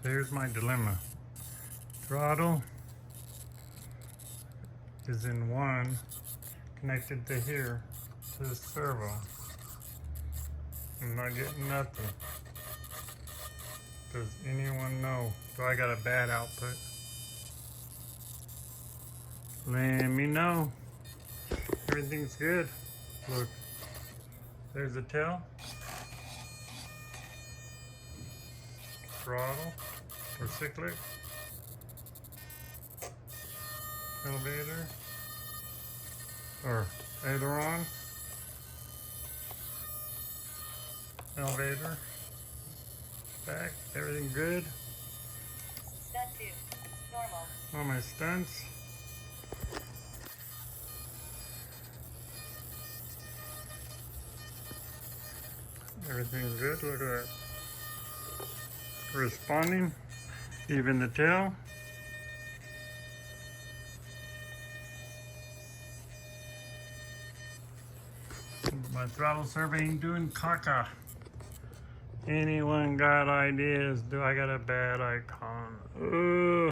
Here's my dilemma. Throttle is in one, connected to here, to the servo. I'm not getting nothing. Does anyone know? Do I got a bad output? Let me know. Everything's good. Look, there's the tail. Throttle or cyclic. Elevator or aileron. Elevator. Back. Everything good. Stunt 2. Normal. All my stunts. Everything's good. Look at that. Responding. Even the tail. My throttle survey ain't doing caca. Anyone got ideas? Do I got a bad icon? Ugh.